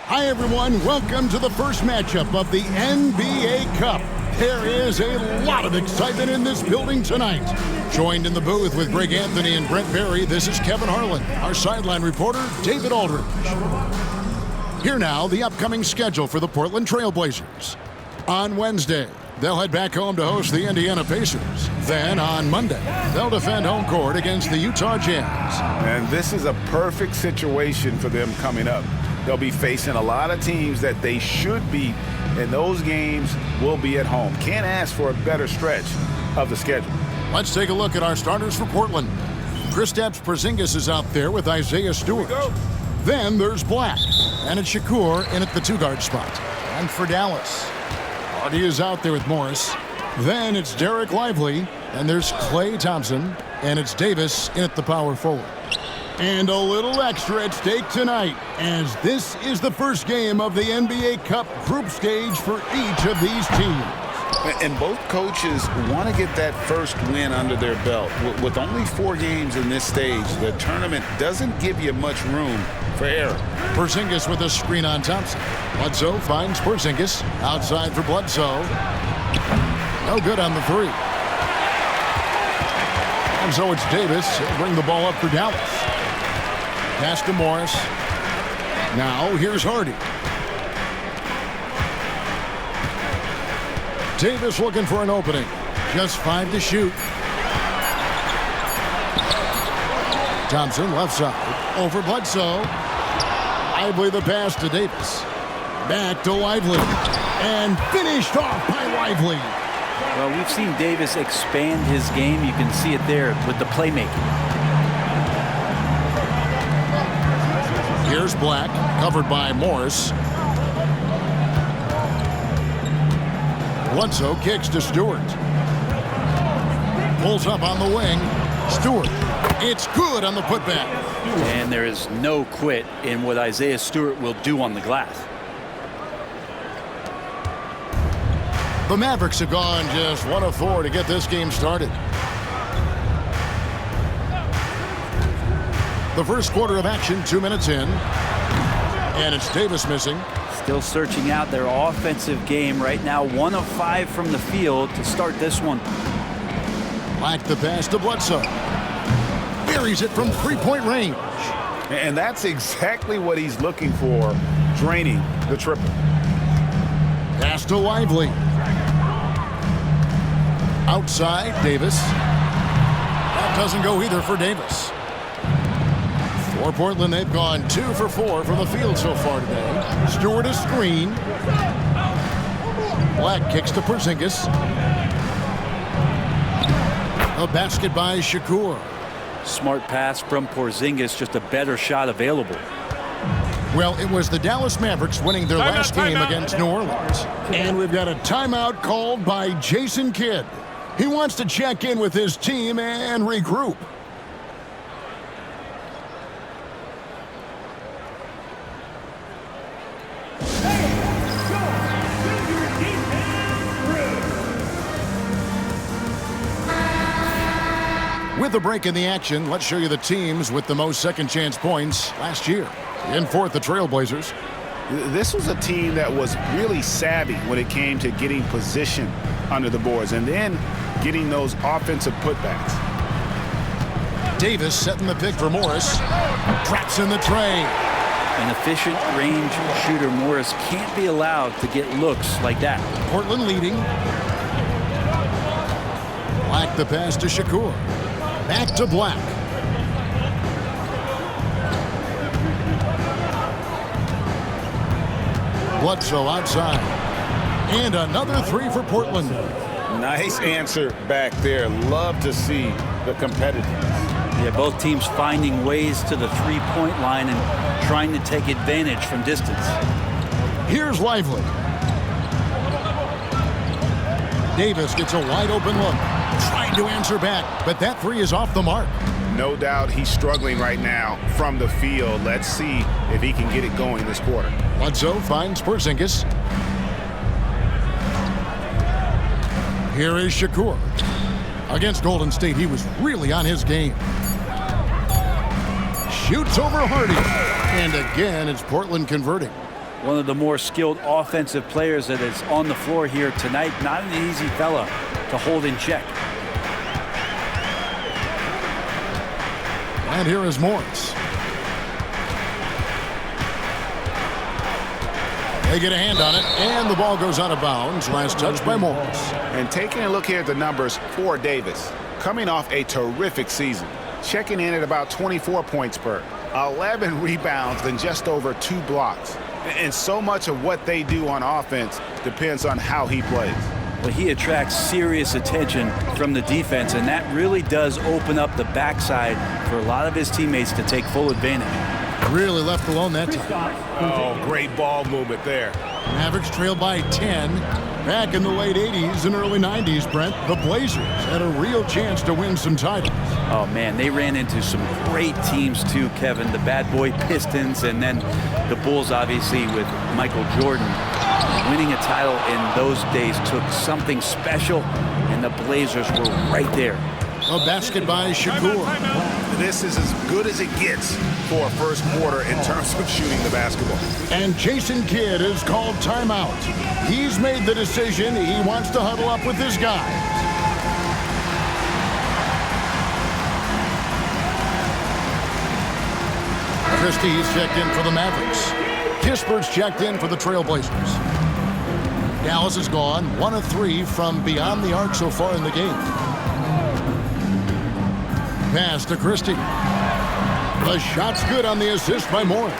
Hi, everyone. Welcome to the first matchup of the NBA Cup. There is a lot of excitement in this building tonight. Joined in the booth with Greg Anthony and Brent Barry, this is Kevin Harlan. Our sideline reporter, David Aldridge. Here now, the upcoming schedule for the Portland Trail Blazers. On Wednesday, they'll head back home to host the Indiana Pacers. Then on Monday, they'll defend home court against the Utah Jazz. And this is a perfect situation for them coming up. They'll be facing a lot of teams that they should beat, and those games will be at home. Can't ask for a better stretch of the schedule. Let's take a look at our starters for Portland. Kristaps Porzingis is out there with Isaiah Stewart. Then there's Black, and it's Shakur in at the two-guard spot. And for Dallas, Hardy is out there with Morris. Then it's Derek Lively, and there's Klay Thompson, and it's Davis in at the power forward. And a little extra at stake tonight, as this is the first game of the NBA Cup group stage for each of these teams. And both coaches want to get that first win under their belt. With only 4 games in this stage, the tournament doesn't give you much room for error. Porzingis with a screen on Thompson. Bledsoe finds Porzingis. Outside for Bledsoe. No good on the three. And so it's Davis. He'll bring the ball up for Dallas. Pass to Morris. Now here's Hardy. Davis looking for an opening. Just 5 to shoot. Thompson left side. Over Bledsoe. Lively the pass to Davis. Back to Lively. And finished off by Lively. Well, we've seen Davis expand his game. You can see it there with the playmaking. Here's Black, covered by Morris. Bledsoe kicks to Stewart. Pulls up on the wing. Stewart. It's good on the putback. And there is no quit in what Isaiah Stewart will do on the glass. The Mavericks have gone just 1 of 4 to get this game started. The first quarter of action, 2 minutes in. And it's Davis missing. Still searching out their offensive game right now. 1 of 5 from the field to start this one. Black the pass to Bledsoe. Buries it from three-point range. And that's exactly what he's looking for, draining the triple. Pass to Lively. Outside, Davis. That doesn't go either for Davis. For Portland, they've gone 2 for 4 from the field so far today. Stewart a screen. Black kicks to Porzingis. A basket by Shakur. Smart pass from Porzingis, just a better shot available. Well, it was the Dallas Mavericks winning their last game against New Orleans. And we've got a timeout called by Jason Kidd. He wants to check in with his team and regroup. With a break in the action, let's show you the teams with the most second-chance points last year. In fourth, the Trailblazers. This was a team that was really savvy when it came to getting position under the boards and then getting those offensive putbacks. Davis setting the pick for Morris. Traps in the tray. An efficient range shooter, Morris, can't be allowed to get looks like that. Portland leading. Black the pass to Shakur. Back to Black. Bledsoe outside. And another 3 for Portland. Nice answer back there. Love to see the competitiveness. Yeah, both teams finding ways to the three-point line and trying to take advantage from distance. Here's Lively. Davis gets a wide open look. Trying to answer back, but that 3 is off the mark. No doubt he's struggling right now from the field. Let's see if he can get it going this quarter. Bledsoe finds Porzingis. Here is Shakur. Against Golden State, he was really on his game. Shoots over Hardy. And again, it's Portland converting. One of the more skilled offensive players that is on the floor here tonight. Not an easy fella to hold in check. And here is Morris. They get a hand on it, and the ball goes out of bounds. Last touch by Morris. And taking a look here at the numbers for Davis, coming off a terrific season, checking in at about 24 points per, 11 rebounds, and just over 2 blocks. And so much of what they do on offense depends on how he plays. Well, he attracts serious attention from the defense, and that really does open up the backside for a lot of his teammates to take full advantage. Really left alone that time. Oh, great ball movement there. Mavericks trail by 10. Back in the late 80s and early 90s, Brent, the Blazers had a real chance to win some titles. Oh, man, they ran into some great teams, too, Kevin. The bad boy Pistons, and then the Bulls, obviously, with Michael Jordan. Winning a title in those days took something special, and the Blazers were right there. A basket by Shakur. This is as good as it gets for a first quarter in terms of shooting the basketball. And Jason Kidd is called timeout. He's made the decision. He wants to huddle up with his guys. Christie's checked in for the Mavericks. Kispert's checked in for the Trailblazers. Dallas is gone, 1 of 3 from beyond the arc so far in the game. Pass to Christie. The shot's good on the assist by Morris.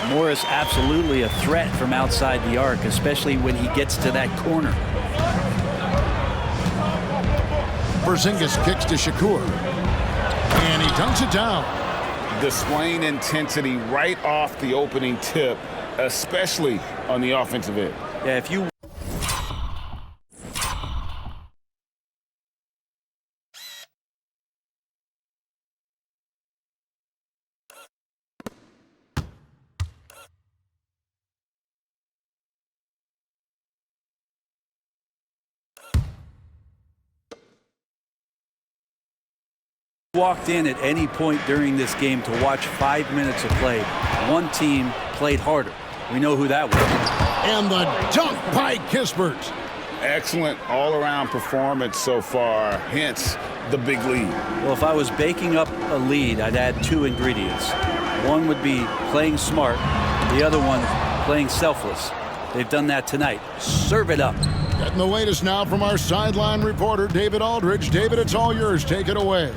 Morris absolutely a threat from outside the arc, especially when he gets to that corner. Porzingis kicks to Shakur. And he dunks it down. Displaying intensity right off the opening tip, especially on the offensive end. Yeah, if you walked in at any point during this game to watch 5 minutes of play, one team played harder. We know who that was. And the dunk by Kispert. Excellent all-around performance so far, hence the big lead. Well, if I was baking up a lead, I'd add 2 ingredients. One would be playing smart, the other one playing selfless. They've done that tonight. Serve it up. Getting the latest now from our sideline reporter, David Aldridge. David, it's all yours. Take it away.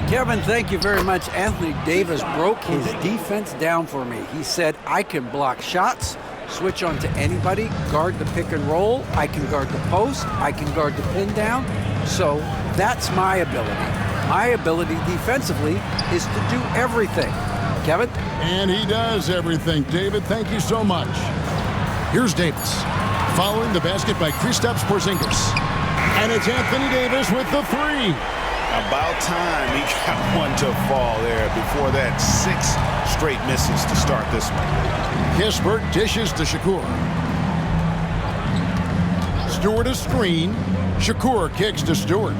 Kevin, thank you very much. Anthony Davis broke his defense down for me. He said, I can block shots, switch on to anybody, guard the pick and roll, I can guard the post, I can guard the pin down. So that's my ability. My ability defensively is to do everything. Kevin? And he does everything. David, thank you so much. Here's Davis. Following the basket by Kristaps Porzingis. And it's Anthony Davis with the 3. About time he got one to fall there. Before that, 6 straight misses to start this one. Kispert dishes to Shakur. Stewart a screen. Shakur kicks to Stewart.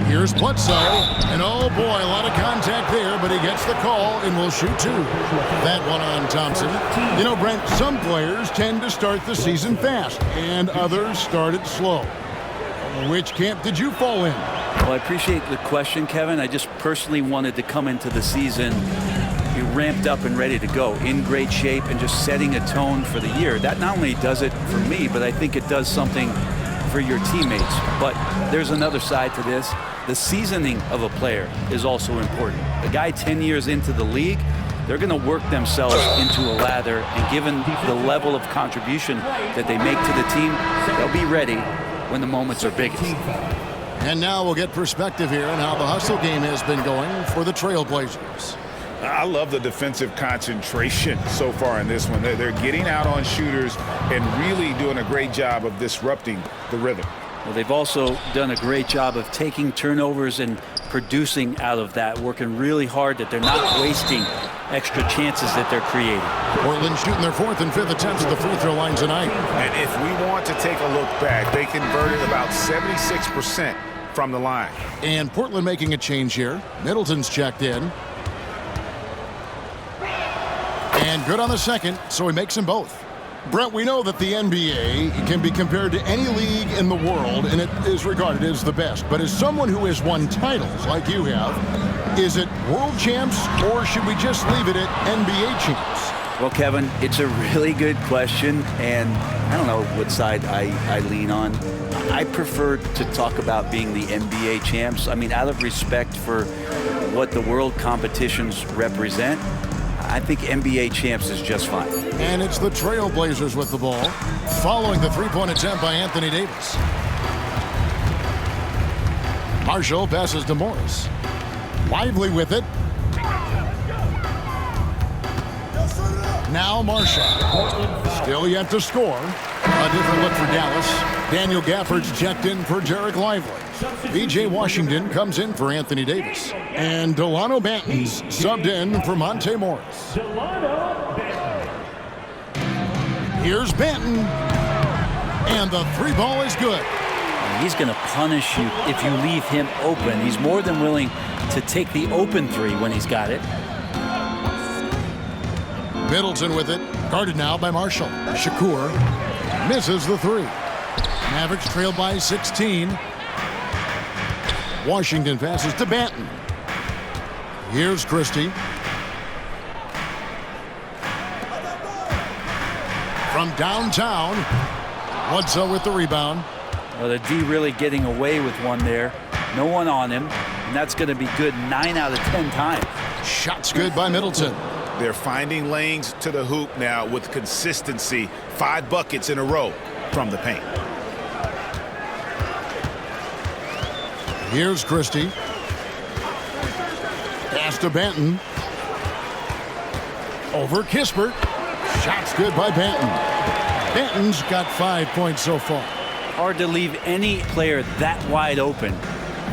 Here's Bledsoe. And oh boy, a lot of contact there, but he gets the call and will shoot 2. That one on Thompson. You know, Brent, some players tend to start the season fast, and others start it slow. Which camp did you fall in? Well, I appreciate the question, Kevin. I just personally wanted to come into the season be ramped up and ready to go, in great shape and just setting a tone for the year. That not only does it for me, but I think it does something for your teammates. But there's another side to this. The seasoning of a player is also important. A guy 10 years into the league, they're going to work themselves into a lather, and given the level of contribution that they make to the team, they'll be ready when the moments are biggest. And now we'll get perspective here on how the hustle game has been going for the Trailblazers. I love the defensive concentration so far in this one. They're getting out on shooters and really doing a great job of disrupting the rhythm. Well, they've also done a great job of taking turnovers and producing out of that, working really hard that they're not wasting extra chances that they're creating. Portland shooting their 4th and 5th attempts at the free throw line tonight. And if we want to take a look back, they converted about 76% from the line. And Portland making a change here. Middleton's checked in. And good on the second, so he makes them both. Brett, we know that the NBA can be compared to any league in the world, and it is regarded as the best. But as someone who has won titles like you have, is it world champs, or should we just leave it at NBA champs? Well, Kevin, it's a really good question, and I don't know what side I lean on. I prefer to talk about being the NBA champs. I mean, out of respect for what the world competitions represent, I think NBA champs is just fine. And it's the Trailblazers with the ball, following the three-point attempt by Anthony Davis. Marshall passes to Morris. Lively with it. Now Marshall. Still yet to score. A different look for Dallas. Daniel Gafford's checked in for Jarek Lively. B.J. Washington comes in for Anthony Davis. And Delano Banton's subbed in for Monte Morris. Here's Banton. And the three ball is good. He's going to punish you if you leave him open. He's more than willing to take the open three when he's got it. Middleton with it. Guarded now by Marshall. Shakur misses the three. Mavericks trail by 16. Washington passes to Banton. Here's Christie. From downtown, Bledsoe with the rebound. Well, the D really getting away with one there. No one on him, and that's going to be good 9 out of 10 times. Shots good by Middleton. They're finding lanes to the hoop now with consistency. 5 buckets in a row from the paint. Here's Christie. Pass to Banton. Over Kispert. Shots good by Banton. Banton's got 5 points so far. Hard to leave any player that wide open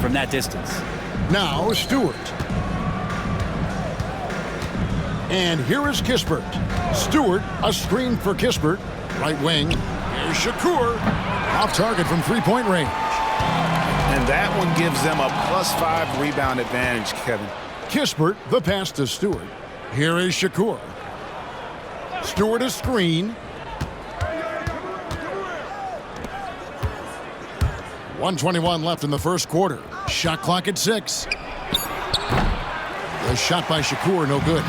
from that distance. Now Stewart. And here is Kispert. Stewart, a screen for Kispert. Right wing. Here's Shakur. Off target from three-point range. And that one gives them a +5 rebound advantage, Kevin. Kispert, the pass to Stewart. Here is Shakur. Stewart a screen. 1:21 left in the first quarter. Shot clock at 6. The shot by Shakur, no good.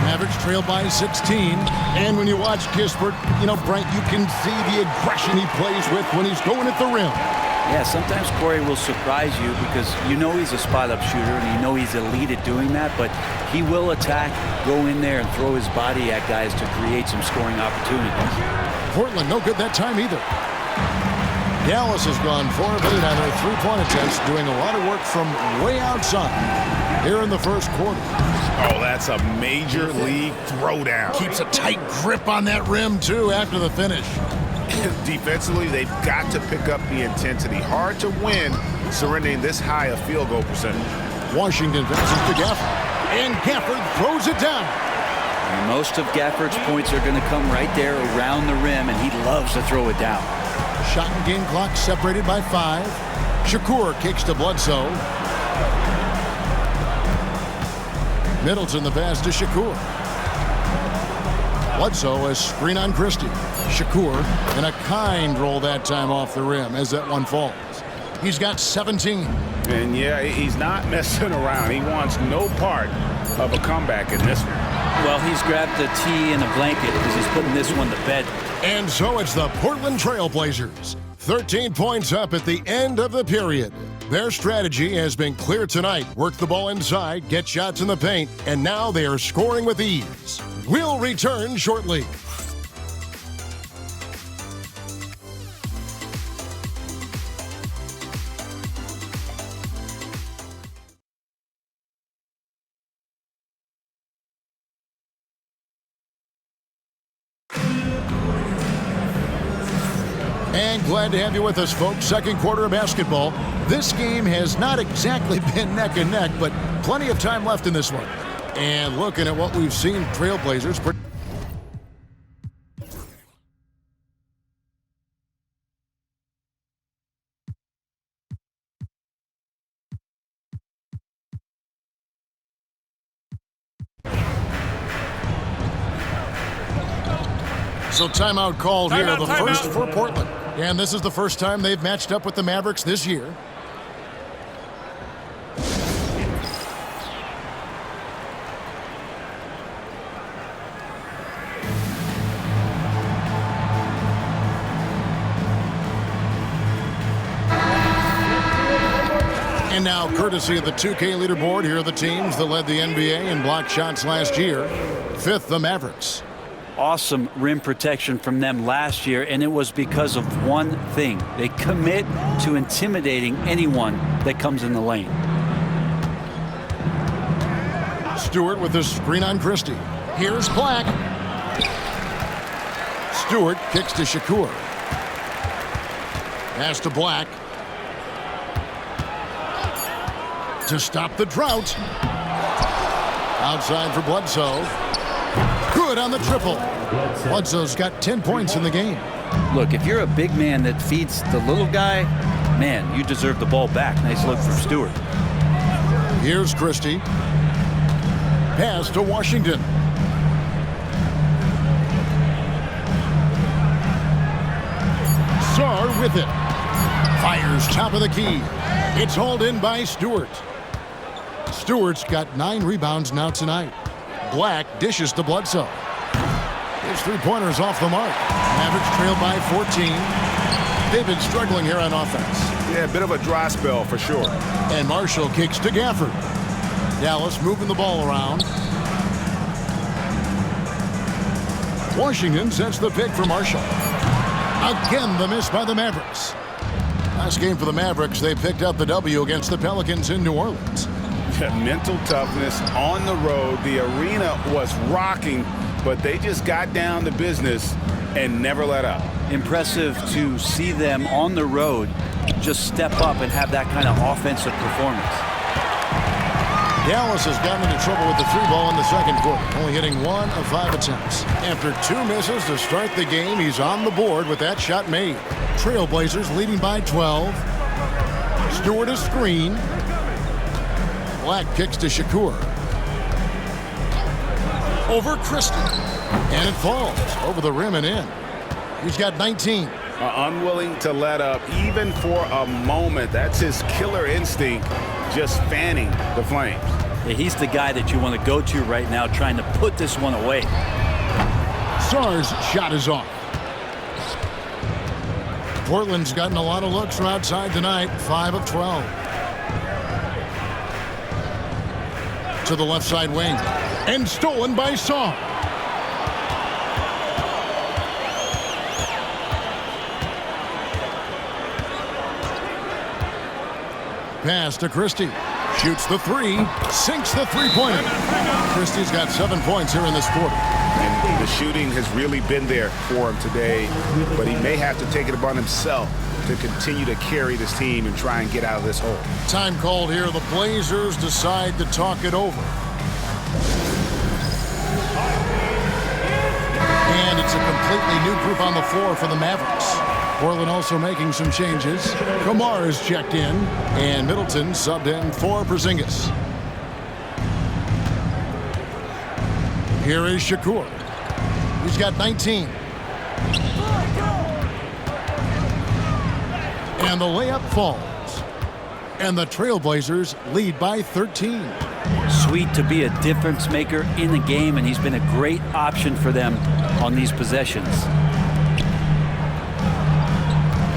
Mavericks trail by 16. And when you watch Kispert, Brent, you can see the aggression he plays with when he's going at the rim. Yeah, sometimes Corey will surprise you because you know he's a spot-up shooter and you know he's elite at doing that, but he will attack, go in there, and throw his body at guys to create some scoring opportunities. Portland, no good that time either. Dallas has gone 4 of 8 on their three-point attempts, doing a lot of work from way outside here in the first quarter. Oh, that's a major league throwdown. Keeps a tight grip on that rim, too, after the finish. Defensively, they've got to pick up the intensity. Hard to win surrendering this high a field goal percentage. Washington passes to Gafford. And Gafford throws it down. And most of Gafford's points are going to come right there around the rim, and he loves to throw it down. Shot and game clock separated by 5. Shakur kicks to Bledsoe. Middleton the pass to Shakur. Bledsoe a screen on Christie. Shakur and a kind roll that time off the rim as that one falls. He's got 17. And yeah, he's not messing around. He wants no part of a comeback in this one. Well, he's grabbed the tee and a blanket because he's putting this one to bed. And so it's the Portland Trailblazers. 13 points up at the end of the period. Their strategy has been clear tonight. Work the ball inside, get shots in the paint, and now they are scoring with ease. We'll return shortly. And glad to have you with us, folks. Second quarter of basketball. This game has not exactly been neck and neck, but plenty of time left in this one. And looking at what we've seen, Trailblazers So timeout called here, the Timeout. first for Portland. And this is the first time they've matched up with the Mavericks this year. And now, courtesy of the 2K leaderboard, here are the teams that led the NBA in blocked shots last year. Fifth, the Mavericks. Awesome rim protection from them last year, and it was because of one thing. They commit to intimidating anyone that comes in the lane. Stewart with the screen on Christie. Here's Black. Stewart kicks to Shakur. Pass to Black. To stop the drought. Outside for Bledsoe. Good on the triple. Bledsoe's got 10 points in the game. Look, if you're a big man that feeds the little guy, man, you deserve the ball back. Nice look from Stewart. Here's Christie. Pass to Washington. Sarr with it. Fires top of the key. It's hauled in by Stewart. Stewart's got 9 rebounds now tonight. Black dishes to Bledsoe. His three-pointers off the mark. Mavericks trail by 14. They've been struggling here on offense. Yeah, a bit of a dry spell for sure. And Marshall kicks to Gafford. Dallas moving the ball around. Washington sets the pick for Marshall. Again, the miss by the Mavericks. Last game for the Mavericks, they picked up the W against the Pelicans in New Orleans. Mental toughness on the road. The arena was rocking, but they just got down to business and never let up. Impressive to see them on the road just step up and have that kind of offensive performance. Dallas has gotten into trouble with the three ball in the second quarter, only hitting 1 of 5 attempts. After 2 misses to start the game, he's on the board with that shot made. Trailblazers leading by 12. Stewart a screen. Black kicks to Shakur. Over Christie. And it falls over the rim and in. He's got 19. Unwilling to let up even for a moment. That's his killer instinct, just fanning the flames. Yeah, he's the guy that you want to go to right now, trying to put this one away. Sarr's shot is off. Portland's gotten a lot of looks from outside tonight, 5 of 12. To the left side wing. And stolen by Sarr. Pass to Christie. Shoots the three. Sinks the three-pointer. Christie's got 7 points here in this quarter. And the shooting has really been there for him today, but he may have to take it upon himself to continue to carry this team and try and get out of this hole. Time called here. The Blazers decide to talk it over. And it's a completely new group on the floor for the Mavericks. Portland also making some changes. Kamar is checked in, and Middleton subbed in for Porzingis. Here is Shakur. He's got 19. And the layup falls. And the Trailblazers lead by 13. Sweet to be a difference maker in the game, and he's been a great option for them on these possessions.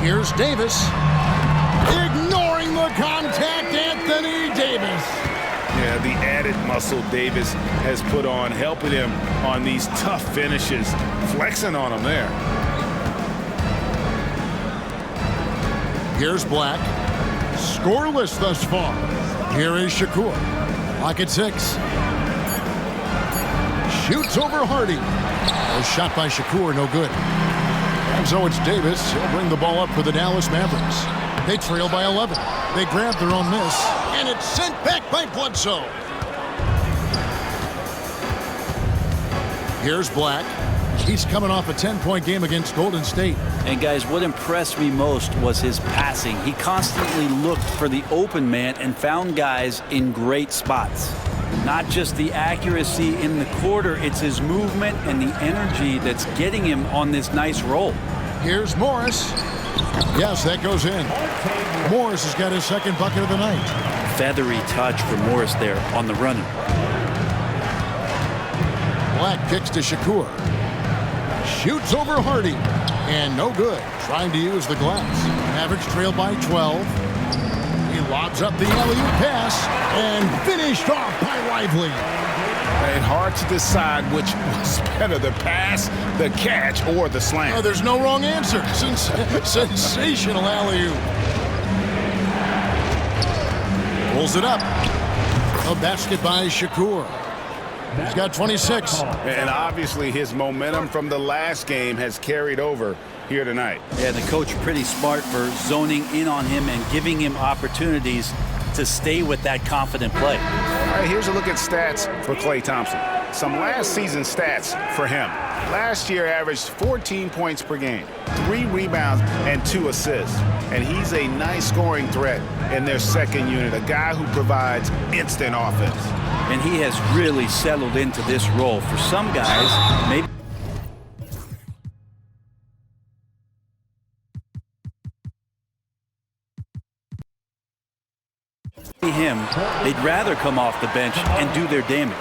Here's Davis. Ignoring the contact, Anthony Davis. Yeah, the added muscle Davis has put on, helping him on these tough finishes, flexing on him there. Here's Black. Scoreless thus far. Here is Shakur. Lock at 6. Shoots over Hardy. A shot by Shakur, no good. And so it's Davis. He'll bring the ball up for the Dallas Mavericks. They trail by 11. They grab their own miss. And it's sent back by Bledsoe. Here's Black. He's coming off a 10-point game against Golden State. And guys, what impressed me most was his passing. He constantly looked for the open man and found guys in great spots. Not just the accuracy in the quarter, it's his movement and the energy that's getting him on this nice roll. Here's Morris. Yes, that goes in. Morris has got his second bucket of the night. Feathery touch for Morris there on the run. Black kicks to Shakur. Shoots over Hardy. And no good. Trying to use the glass. Mavericks trail by 12. He lobs up the alley-oop pass and finished off by Lively. And hard to decide which was better, the pass, the catch, or the slam. Oh, there's no wrong answer. Sensational alley-oop. Pulls it up. A basket by Shakur. He's got 26. And obviously his momentum from the last game has carried over here tonight. Yeah, the coach pretty smart for zoning in on him and giving him opportunities to stay with that confident play. All right, here's a look at stats for Klay Thompson. Some last season stats for him. Last year averaged 14 points per game, 3 rebounds, and 2 assists. And he's a nice scoring threat in their second unit, a guy who provides instant offense. And he has really settled into this role. For some guys, maybe him, they'd rather come off the bench and do their damage.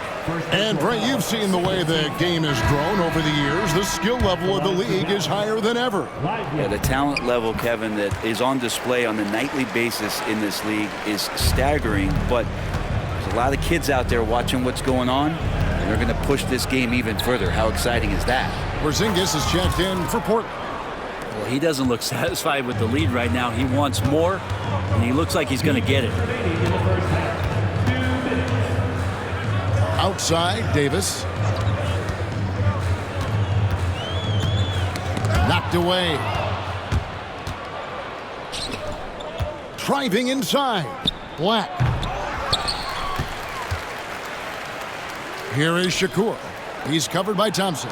And Bray, you've seen the way the game has grown over the years. The skill level of the league is higher than ever. Yeah, the talent level, Kevin, that is on display on a nightly basis in this league is staggering. But there's a lot of kids out there watching what's going on, and they're going to push this game even further. How exciting is that? Porzingis is checked in for Portland. Well, he doesn't look satisfied with the lead right now. He wants more, and he looks like he's going to get it. Outside, Davis. Knocked away. Driving inside. Black. Here is Shakur. He's covered by Thompson.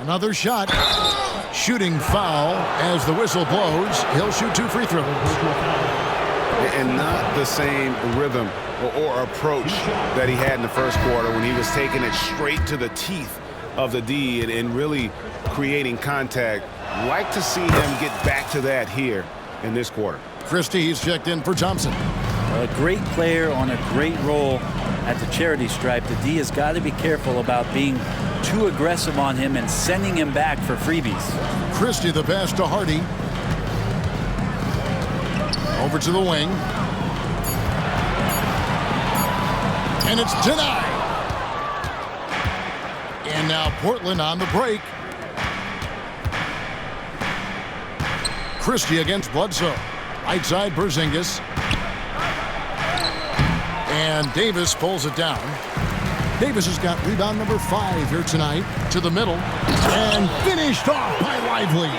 Another shot. Shooting foul as the whistle blows. He'll shoot 2 free throws. And not the same rhythm or approach that he had in the first quarter when he was taking it straight to the teeth of the D and really creating contact. Like to see him get back to that here in this quarter. Christie, he's checked in for Thompson. A great player on a great role at the charity stripe. The D has got to be careful about being too aggressive on him and sending him back for freebies. Christie the pass to Hardy. Over to the wing. And it's denied. And now Portland on the break. Christie against Bledsoe. Right side, Porzingis. And Davis pulls it down. Davis has got rebound number 5 here tonight. To the middle. And finished off by Lively.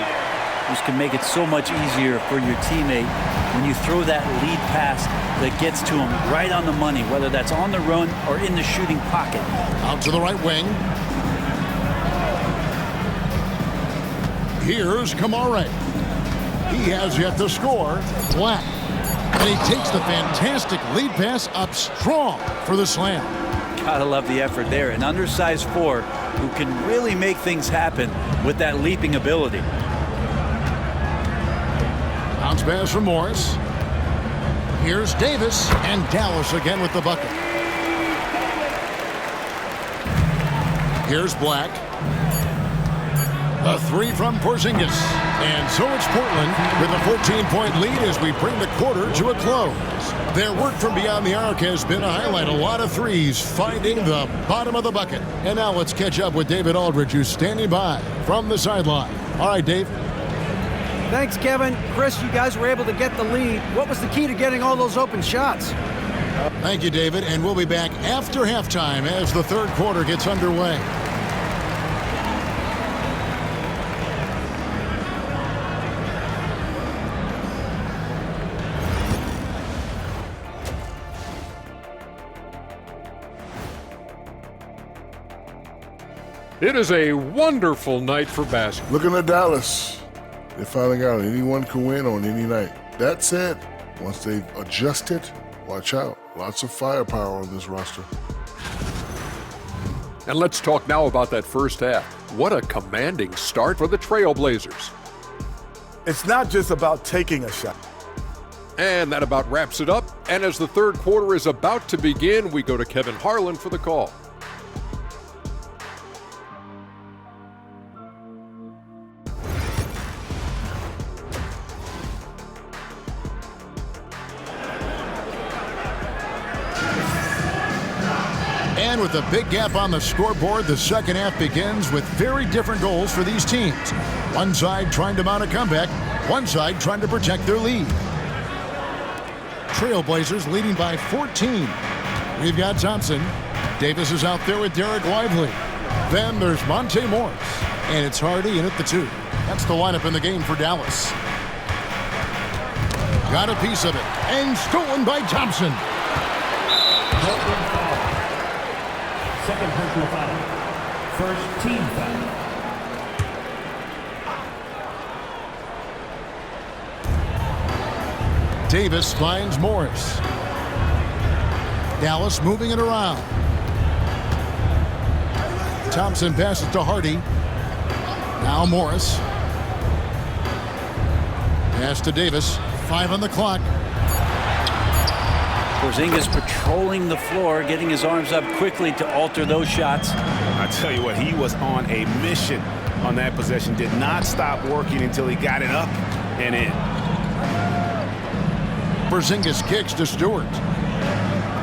This can make it so much easier for your teammate when you throw that lead pass that gets to him right on the money, whether that's on the run or in the shooting pocket. Out to the right wing. Here's Kamare. He has yet to score. Black. And he takes the fantastic lead pass up strong for the slam. Gotta love the effort there. An undersized 4 who can really make things happen with that leaping ability. Bounce pass from Morris. Here's Davis, and Dallas again with the bucket. Here's Black. A 3 from Porzingis. And so it's Portland with a 14-point lead as we bring the quarter to a close. Their work from beyond the arc has been a highlight. A lot of threes finding the bottom of the bucket. And now let's catch up with David Aldridge, who's standing by from the sideline. All right, Dave. Thanks, Kevin. Chris, you guys were able to get the lead. What was the key to getting all those open shots? Thank you, David. And we'll be back after halftime as the third quarter gets underway. It is a wonderful night for basketball. Looking at Dallas, they're finding out anyone can win on any night. That said, once they've adjusted, watch out. Lots of firepower on this roster. And let's talk now about that first half. What a commanding start for the Trailblazers. It's not just about taking a shot. And that about wraps it up. And as the third quarter is about to begin, we go to Kevin Harlan for the call. And with a big gap on the scoreboard, the second half begins with very different goals for these teams. One side trying to mount a comeback, one side trying to protect their lead. Trailblazers leading by 14. We've got Thompson. Davis is out there with Derek Lively. Then there's Monte Morris. And it's Hardy in at the 2. That's the lineup in the game for Dallas. Got a piece of it. And stolen by Thompson. Second personal foul. First team foul. Davis finds Morris. Dallas moving it around. Thompson passes to Hardy. Now Morris. Pass to Davis. 5 on the clock. Porzingis patrolling the floor, getting his arms up quickly to alter those shots. I tell you what, he was on a mission on that possession. Did not stop working until he got it up and in. Porzingis kicks to Stewart.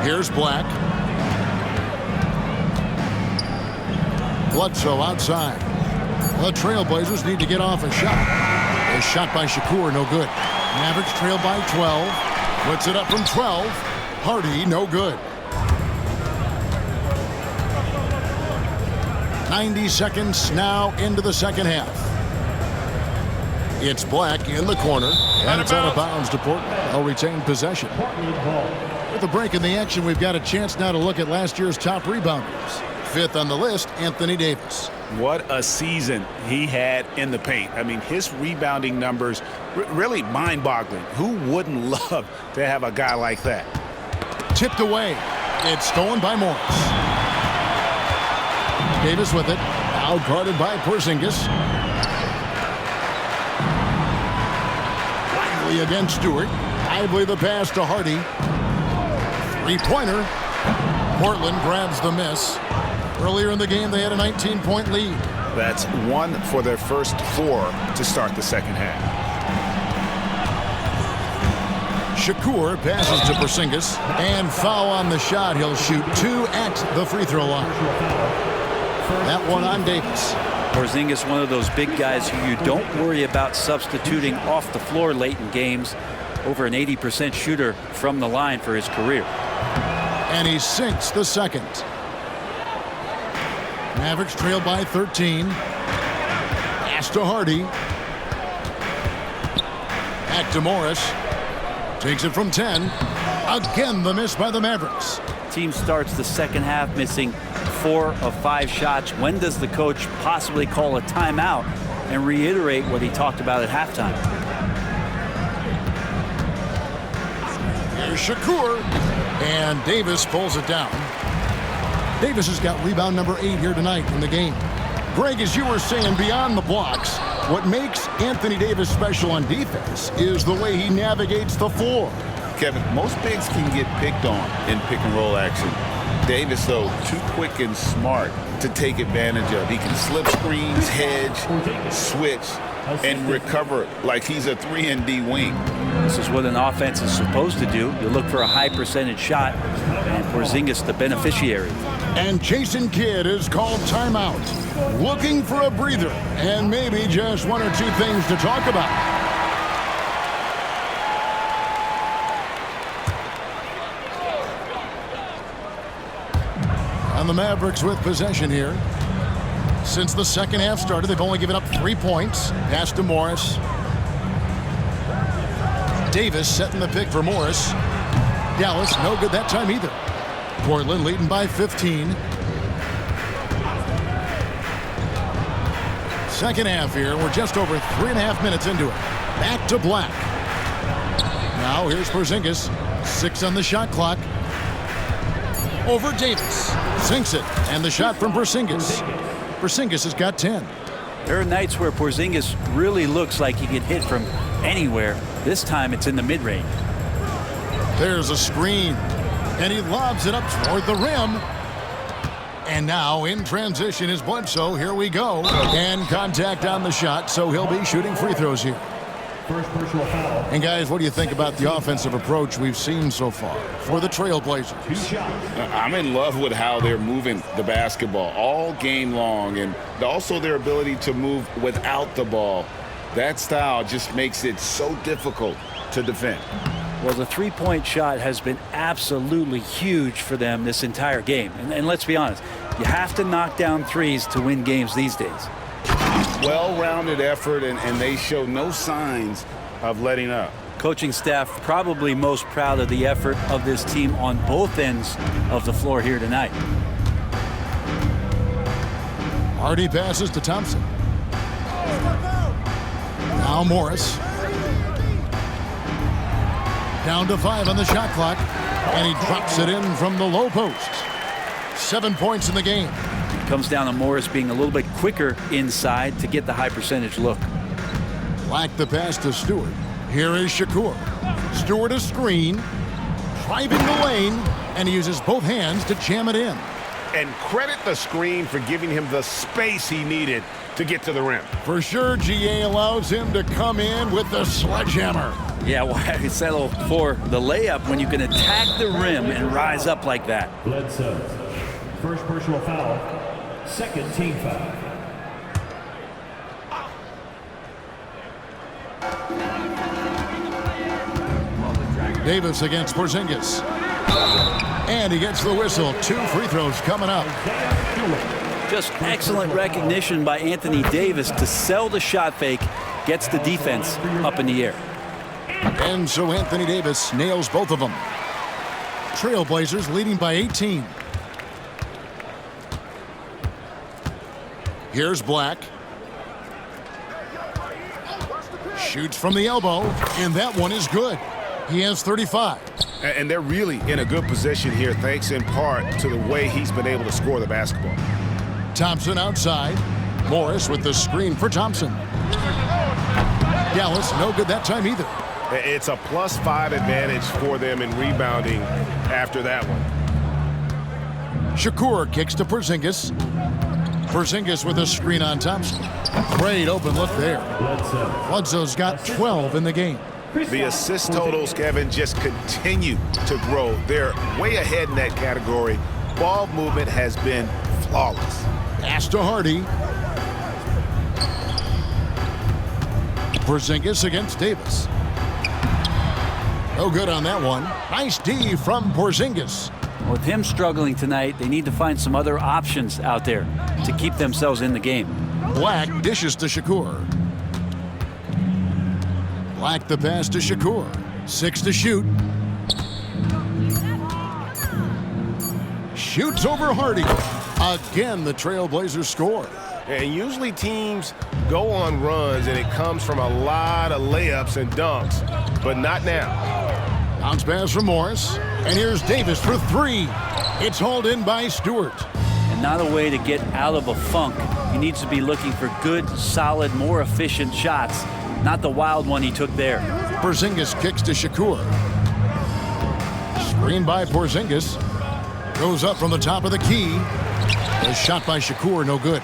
Here's Black. Bledsoe outside. The Trailblazers need to get off a shot. A shot by Shakur, no good. Mavericks trail by 12. Puts it up from 12. Hardy, no good. 90 seconds now into the second half. It's Black in the corner, and it's out of bounds to Portland. They'll retain possession. With a break in the action, we've got a chance now to look at last year's top rebounders. 5th on the list, Anthony Davis. What a season he had in the paint. I mean, his rebounding numbers really mind-boggling. Who wouldn't love to have a guy like that? Tipped away. It's stolen by Morris. Davis with it. Now guarded by Porzingis. Lively against Stewart. Lively the pass to Hardy. Three-pointer. Portland grabs the miss. Earlier in the game, they had a 19-point lead. That's 1 for their first 4 to start the second half. Shakur passes to Porzingis, and foul on the shot. He'll shoot 2 at the free throw line. That one on Davis. Porzingis, one of those big guys who you don't worry about substituting off the floor late in games. Over an 80% shooter from the line for his career. And he sinks the second. Mavericks trail by 13. Pass to Hardy. Back to Morris. Takes it from 10. Again, the miss by the Mavericks. Team starts the second half missing 4 of 5 shots. When does the coach possibly call a timeout and reiterate what he talked about at halftime? Here's Shakur. And Davis pulls it down. Davis has got rebound number 8 here tonight in the game. Greg, as you were saying, beyond the blocks, what makes Anthony Davis special on defense is the way he navigates the floor. Kevin, most bigs can get picked on in pick-and-roll action. Davis, though, too quick and smart to take advantage of. He can slip screens, hedge, switch, and recover like he's a 3-and-D wing. This is what an offense is supposed to do. You look for a high percentage shot, and Porzingis the beneficiary. And Jason Kidd is called timeout, looking for a breather and maybe just 1 or 2 things to talk about. And the Mavericks with possession here. Since the second half started, they've only given up 3 points. Pass to Morris. Davis setting the pick for Morris. Dallas, no good that time either. Portland leading by 15. Second half here. We're just over 3.5 minutes into it. Back to Black. Now here's Porzingis. 6 on the shot clock. over Davis. Sinks it, and the shot from Porzingis. Porzingis has got 10. There are nights where Porzingis really looks like he can hit from anywhere. This time it's in the mid-range. There's a screen, and he lobs it up toward the rim. And now in transition is Bledsoe. Here we go. And contact on the shot, so he'll be shooting free throws here. First personal foul. And guys, what do you think about the offensive approach we've seen so far for the Trailblazers? 2 shots. I'm in love with how they're moving the basketball all game long, and also their ability to move without the ball. That style just makes it so difficult to defend. Well, the three-point shot has been absolutely huge for them this entire game. And let's be honest, you have to knock down threes to win games these days. Well-rounded effort, and they show no signs of letting up. Coaching staff probably most proud of the effort of this team on both ends of the floor here tonight. Hardy passes to Thompson. Now Morris. Down to 5 on the shot clock, and he drops it in from the low post. 7 points in the game. Comes down to Morris being a little bit quicker inside to get the high percentage look. Black the pass to Stewart. Here is Shakur. Stewart a screen, driving the lane, and he uses both hands to jam it in. And credit the screen for giving him the space he needed to get to the rim. For sure, GA allows him to come in with the sledgehammer. Yeah, why settle for the layup when you can attack the rim and rise up like that? Bledsoe. First personal foul. Second team foul. Davis against Porzingis. And he gets the whistle. 2 free throws coming up. Just excellent recognition by Anthony Davis to sell the shot fake, gets the defense up in the air. And so Anthony Davis nails both of them. Trailblazers leading by 18. Here's Black. Shoots from the elbow, and that one is good. He has 35. And they're really in a good position here, thanks in part to the way he's been able to score the basketball. Thompson outside. Morris with the screen for Thompson. Dallas no good that time either. It's a +5 advantage for them in rebounding after that one. Shakur kicks to Porzingis. Porzingis with a screen on Thompson. Great open look there. Bledsoe's got 12 in the game. The assist totals, Kevin, just continue to grow. They're way ahead in that category. Ball movement has been flawless. Pass to Hardy. Porzingis against Davis. No good on that one. Nice D from Porzingis. With him struggling tonight, they need to find some other options out there to keep themselves in the game. Black dishes to Shakur. Black the pass to Shakur. 6 to shoot. Shoots over Hardy. Again, the Trailblazers score. And usually teams go on runs and it comes from a lot of layups and dunks, but not now. Bounce pass from Morris. And here's Davis for 3. It's hauled in by Stewart. And not a way to get out of a funk. He needs to be looking for good, solid, more efficient shots, not the wild one he took there. Porzingis kicks to Shakur. Screen by Porzingis. Goes up from the top of the key. A shot by Shakur, no good.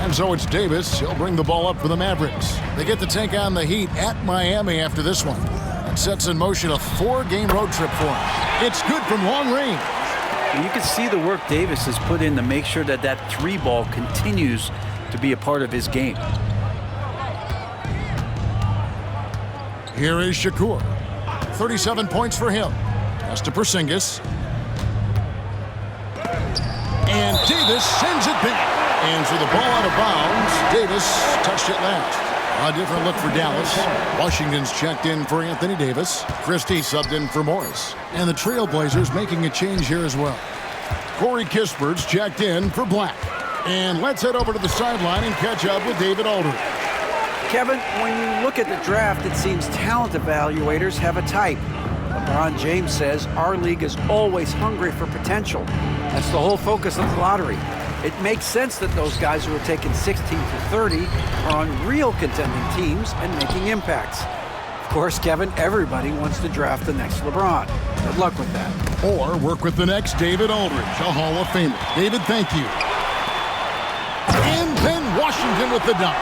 And so it's Davis. He'll bring the ball up for the Mavericks. They get to take on the Heat at Miami after this one. That sets in motion a 4-game road trip for him. It's good from long range. And you can see the work Davis has put in to make sure that that 3 ball continues to be a part of his game. Here is Shakur. 37 points for him. Pass to Porzingis. And Davis sends it back. And for the ball out of bounds, Davis touched it last. A different look for Dallas. Washington's checked in for Anthony Davis. Christie subbed in for Morris. And the Trailblazers making a change here as well. Corey Kispert's checked in for Black. And let's head over to the sideline and catch up with David Aldridge. Kevin, when you look at the draft, it seems talent evaluators have a type. LeBron James says our league is always hungry for potential. That's the whole focus of the lottery. It makes sense that those guys who are taken 16 to 30 are on real contending teams and making impacts. Of course, Kevin, everybody wants to draft the next LeBron. Good luck with that. Or work with the next David Aldridge, a Hall of Famer. David, thank you. And then Washington with the dunk.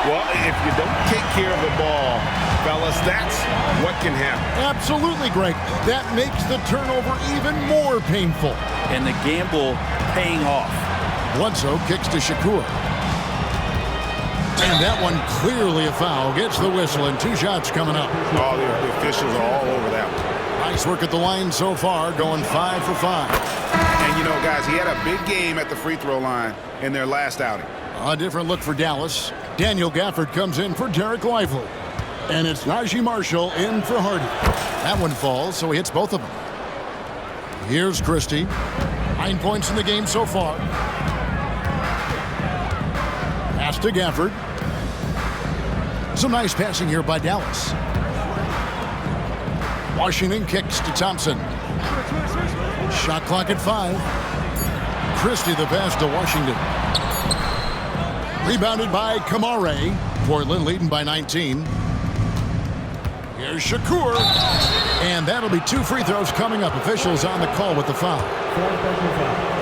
Well, if you don't take care of the ball, fellas, that's what can happen. Absolutely, Greg. That makes the turnover even more painful. And the gamble paying off. Bledsoe kicks to Shakur. And that one clearly a foul. Gets the whistle and 2 shots coming up. Oh, the officials are all over that one. Nice work at the line so far, going 5 for 5. And you know, guys, he had a big game at the free throw line in their last outing. A different look for Dallas. Daniel Gafford comes in for Derek Lively. And it's Najee Marshall in for Hardy. That one falls, so he hits both of them. Here's Christie. 9 points in the game so far. Pass to Gafford. Some nice passing here by Dallas. Washington kicks to Thompson. Shot clock at 5. Christie the pass to Washington. Rebounded by Kamare. Portland leading by 19. Here's Shakur. And that'll be 2 free throws coming up. Officials on the call with the foul.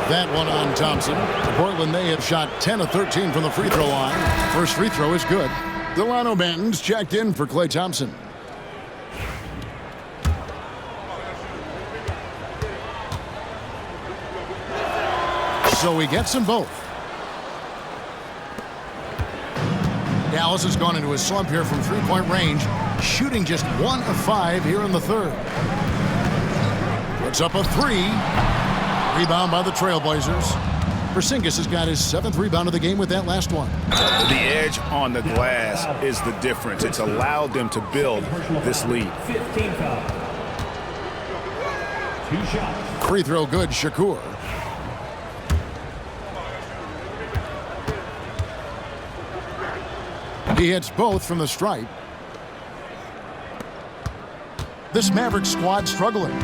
That one on Thompson. Portland, they have shot 10 of 13 from the free throw line. First free throw is good. Delano Banton's checked in for Klay Thompson. So he gets them both. Dallas has gone into a slump here from 3-point range, shooting just 1 of 5 here in the third. Puts up a 3. Rebound by the Trailblazers. Porzingis has got his 7th rebound of the game with that last one. The edge on the glass is the difference. It's allowed them to build this lead. 15 foul. 2 shots. Free throw good, Shakur. He hits both from the stripe. This Maverick squad struggling.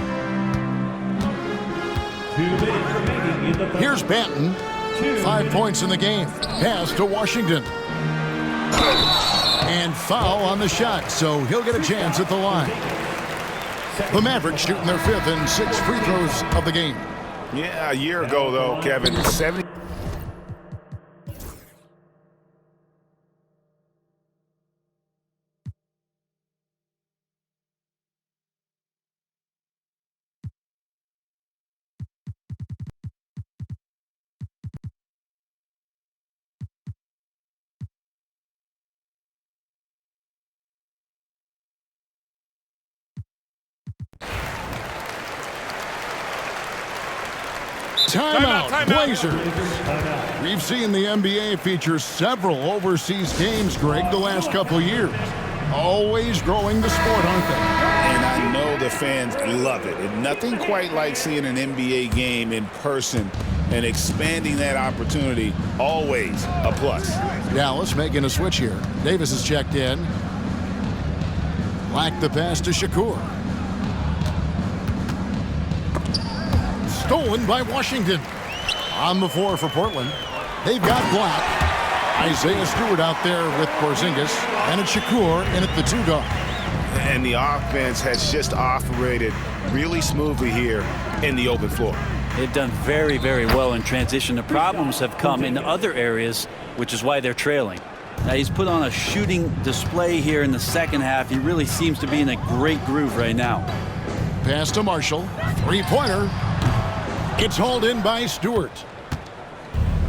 2 minutes remaining in the third. Here's Banton. 5 points in the game. Pass to Washington. And foul on the shot, so he'll get a chance at the line. The Mavericks shooting their 5th and 6th free throws of the game. Yeah, a year ago, though, Kevin, 70. Timeout, Blazers. We've seen the NBA feature several overseas games, Greg, the last couple years. Always growing the sport, aren't they? And I know the fans love it. And nothing quite like seeing an NBA game in person and expanding that opportunity. Always a plus. Dallas making a switch here. Davis is checked in. Black the pass to Shakur. Stolen by Washington. On the floor for Portland. They've got Black. Isaiah Stewart out there with Porzingis. And it's Shakur in at the 2 guard. And the offense has just operated really smoothly here in the open floor. They've done very, very well in transition. The problems have come in other areas, which is why they're trailing. Now, he's put on a shooting display here in the second half. He really seems to be in a great groove right now. Pass to Marshall. 3-pointer. It's hauled in by Stewart.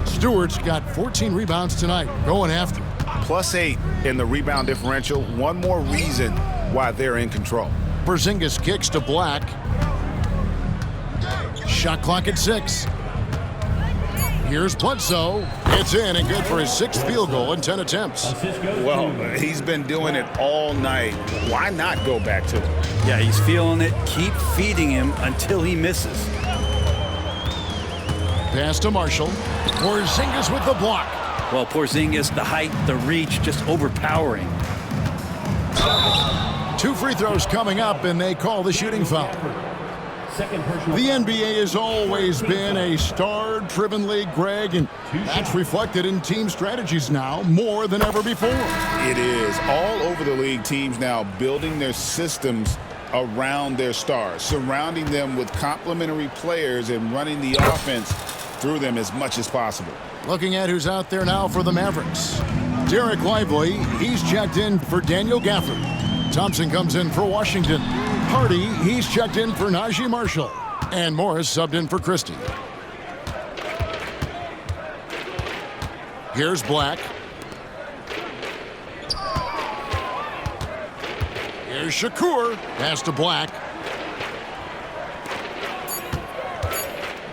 Stewart's got 14 rebounds tonight, going after. +8 in the rebound differential. One more reason why they're in control. Porzingis kicks to Black. Shot clock at 6. Here's Bledsoe. It's in and good for his 6th field goal in 10 attempts. Well, he's been doing it all night. Why not go back to it? Yeah, he's feeling it. Keep feeding him until he misses. Pass to Marshall. Porzingis with the block. Well, Porzingis, the height, the reach, just overpowering. 2 free throws coming up, and they call the shooting foul. Second personal. The NBA has always been a star-driven league, Greg, and that's reflected in team strategies now more than ever before. It is. All over the league, teams now building their systems around their stars, surrounding them with complementary players and running the offense through them as much as possible. Looking at who's out there now for the Mavericks. Derek Lively, he's checked in for Daniel Gafford. Thompson comes in for Washington. Hardy, he's checked in for Najee Marshall. And Morris subbed in for Christie. Here's Black. Here's Shakur. Pass to Black.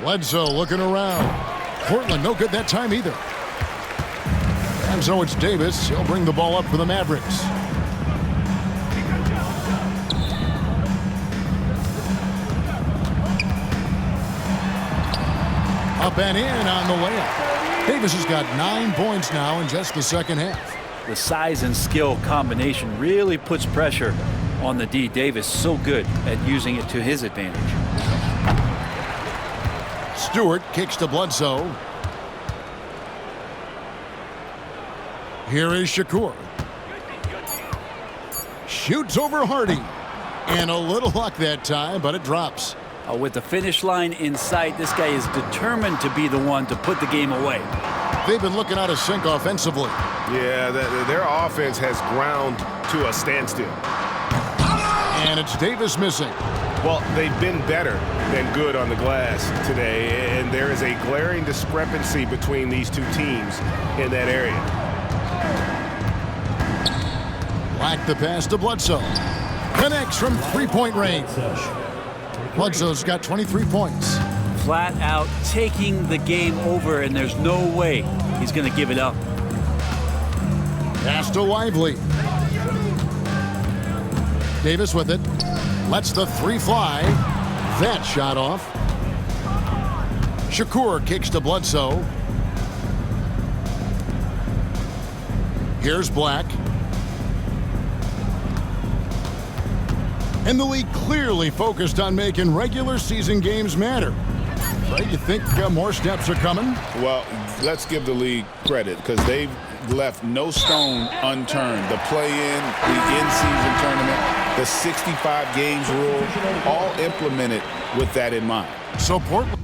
Bledsoe looking around. Portland no good that time either. And so it's Davis. He'll bring the ball up for the Mavericks. Up and in on the layup. Davis has got 9 points now in just the second half. The size and skill combination really puts pressure on the D. Davis so good at using it to his advantage. Stewart kicks to Bledsoe. Here is Shakur. Shoots over Hardy. And a little luck that time, but it drops. With the finish line in sight, this guy is determined to be the one to put the game away. They've been looking out of sync offensively. Yeah, their offense has ground to a standstill. And it's Davis missing. Well, they've been better than good on the glass today, and there is a glaring discrepancy between these two teams in that area. Black the pass to Bledsoe. Connects from three-point range. Bledsoe's got 23 points. Flat out taking the game over, and there's no way he's going to give it up. Pass to Lively. Davis with it. Lets the three fly. That shot off. Shakur kicks to Bledsoe. Here's Black. And the league clearly focused on making regular season games matter. Right? You think more steps are coming? Well, let's give the league credit because they've left no stone unturned. The play-in, the in-season tournament, the 65 games rule, all implemented with that in mind. So Portland